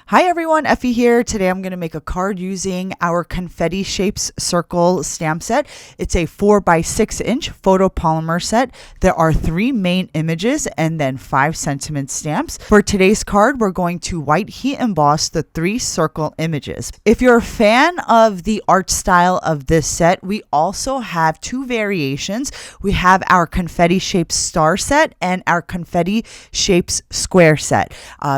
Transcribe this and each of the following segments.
Hi everyone, Effie here. Today I'm going to make a card using our Confetti Shapes Circle stamp set. It's a 4x6 inch photopolymer set. There are 3 main images and then 5 sentiment stamps. For today's card, we're going to white heat emboss the 3 circle images. If you're a fan of the art style of this set, we also have 2 variations. We have our Confetti Shapes Star set and our Confetti Shapes Square set.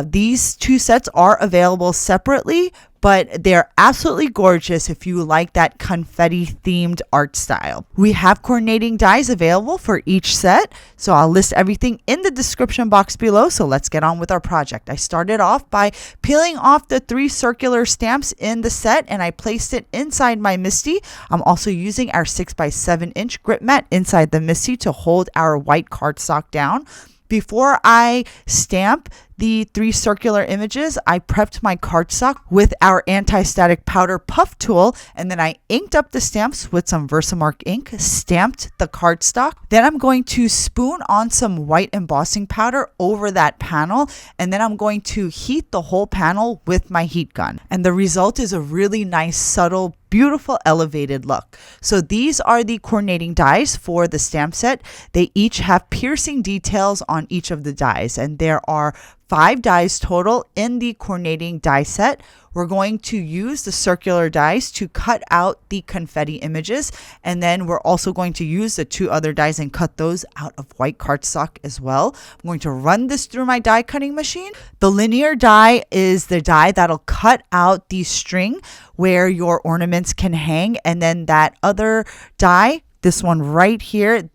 These 2 sets are available separately, but they're absolutely gorgeous if you like that confetti themed art style. We have coordinating dies available for each set, so I'll list everything in the description box below. So let's get on with our project. I started off by peeling off the 3 circular stamps in the set and I placed it inside my MISTI. I'm also using our 6x7 inch grip mat inside the MISTI to hold our white cardstock down. Before I stamp the 3 circular images, I prepped my cardstock with our anti-static powder puff tool, and then I inked up the stamps with some Versamark ink, stamped the cardstock. Then I'm going to spoon on some white embossing powder over that panel, and then I'm going to heat the whole panel with my heat gun. And the result is a really nice, subtle, beautiful elevated look. So these are the coordinating dies for the stamp set. They each have piercing details on each of the dies, and there are 5 dies total in the coordinating die set. We're going to use the circular dies to cut out the confetti images, and then we're also going to use the 2 other dies and cut those out of white cardstock as well. I'm going to run this through my die cutting machine. The linear die is the die that'll cut out the string where your ornaments can hang, and then that other die, this one right here,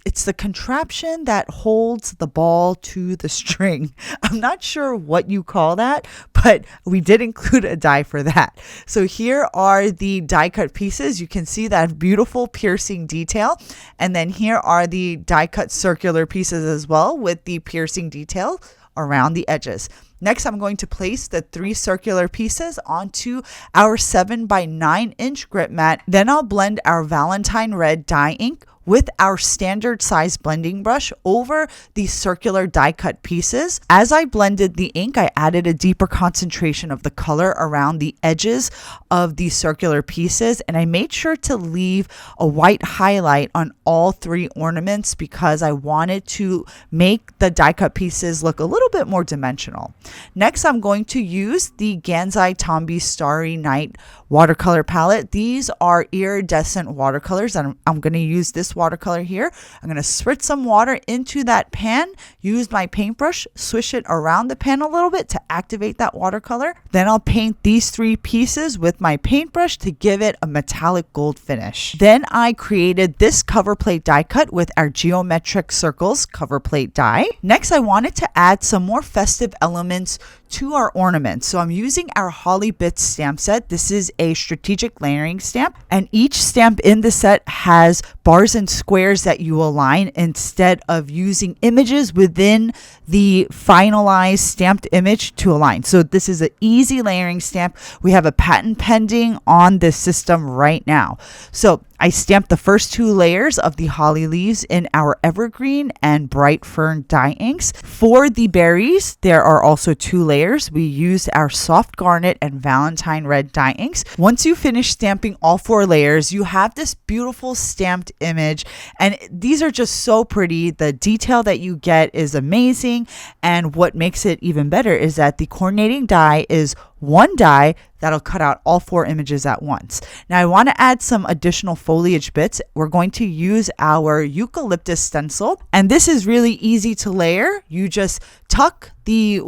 it's the contraption that holds the ball to the string. I'm not sure what you call that, but we did include a die for that. So here are the die cut pieces. You can see that beautiful piercing detail. And then here are the die cut circular pieces as well with the piercing detail around the edges. Next, I'm going to place the 3 circular pieces onto our 7x9 inch grip mat. Then I'll blend our Valentine red dye ink with our standard size blending brush over the circular die cut pieces. As I blended the ink, I added a deeper concentration of the color around the edges of the circular pieces, and I made sure to leave a white highlight on all 3 ornaments because I wanted to make the die cut pieces look a little bit more dimensional. Next, I'm going to use the Gansai Tombi Starry Night watercolor palette. These are iridescent watercolors, and I'm going to use this watercolor here. I'm going to spritz some water into that pan, use my paintbrush, swish it around the pan a little bit to activate that watercolor. Then I'll paint these 3 pieces with my paintbrush to give it a metallic gold finish. Then I created this cover plate die cut with our Geometric Circles cover plate die. Next, I wanted to add some more festive elements to our ornaments. So I'm using our Holly Bits stamp set. This is a strategic layering stamp, and each stamp in the set has bars and squares that you align instead of using images within the finalized stamped image to align. So this is an easy layering stamp. We have a patent pending on this system right now. So I stamped the first 2 layers of the holly leaves in our Evergreen and Bright Fern dye inks. For the berries, there are also 2 layers. We used our soft Garnet and Valentine red dye inks. Once you finish stamping all 4 layers, you have this beautiful stamped image, and these are just so pretty. The detail that you get is amazing, and what makes it even better is that the coordinating die is 1 die that'll cut out all 4 images at once. Now I want to add some additional foliage bits. We're going to use our Eucalyptus Stencil, and this is really easy to layer. You just tuck the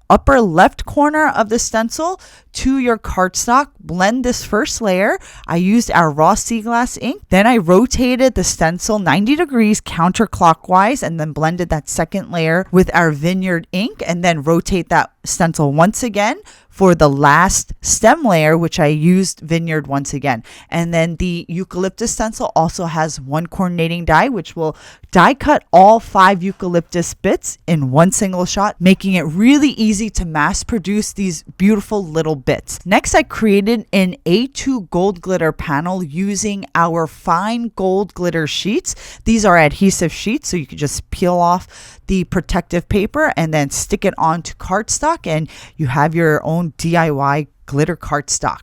upper left corner of the stencil to your cardstock, blend this first layer. I used our raw Seaglass ink. Then I rotated the stencil 90 degrees counterclockwise and then blended that second layer with our Vineyard ink, and then rotate that stencil once again for the last stem layer, which I used Vineyard once again. And then the Eucalyptus Stencil also has one coordinating die, which will die cut all 5 eucalyptus bits in one single shot, making it really easy to mass produce these beautiful little bits. Next, I created an A2 gold glitter panel using our fine gold glitter sheets. These are adhesive sheets, so you can just peel off the protective paper and then stick it onto cardstock, and you have your own DIY glitter cardstock.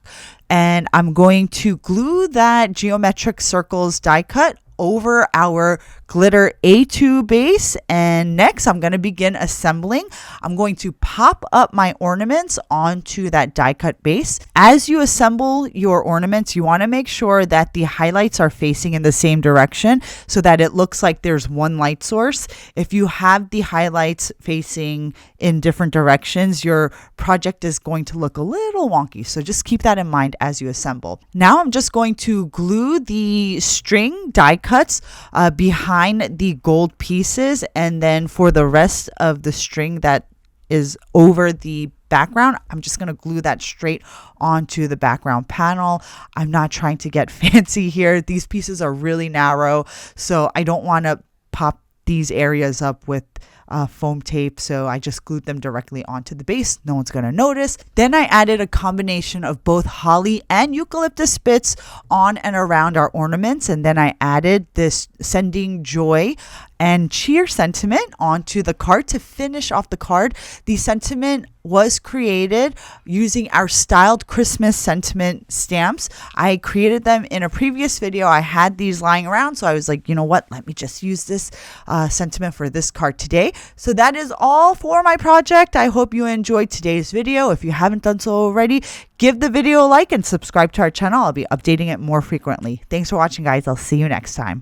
And I'm going to glue that geometric circles die cut over our glitter A2 base. And next I'm going to begin assembling. I'm going to pop up my ornaments onto that die cut base. As you assemble your ornaments, you want to make sure that the highlights are facing in the same direction so that it looks like there's one light source. If you have the highlights facing in different directions, your project is going to look a little wonky. So just keep that in mind as you assemble. Now I'm just going to glue the string die cuts behind the gold pieces, and then for the rest of the string that is over the background, I'm just going to glue that straight onto the background panel. I'm not trying to get fancy here. These pieces are really narrow, so I don't want to pop these areas up with foam tape, so I just glued them directly onto the base. No one's going to notice. Then I added a combination of both holly and eucalyptus bits on and around our ornaments, and then I added this sending joy and cheer sentiment onto the card to finish off the card. The sentiment was created using our styled Christmas sentiment stamps. I created them in a previous video. I had these lying around, so I was like, you know what, let me just use this sentiment for this card today. So that is all for my project. I hope you enjoyed today's video. If you haven't done so already, give the video a like and subscribe to our channel. I'll be updating it more frequently. Thanks for watching, guys. I'll see you next time.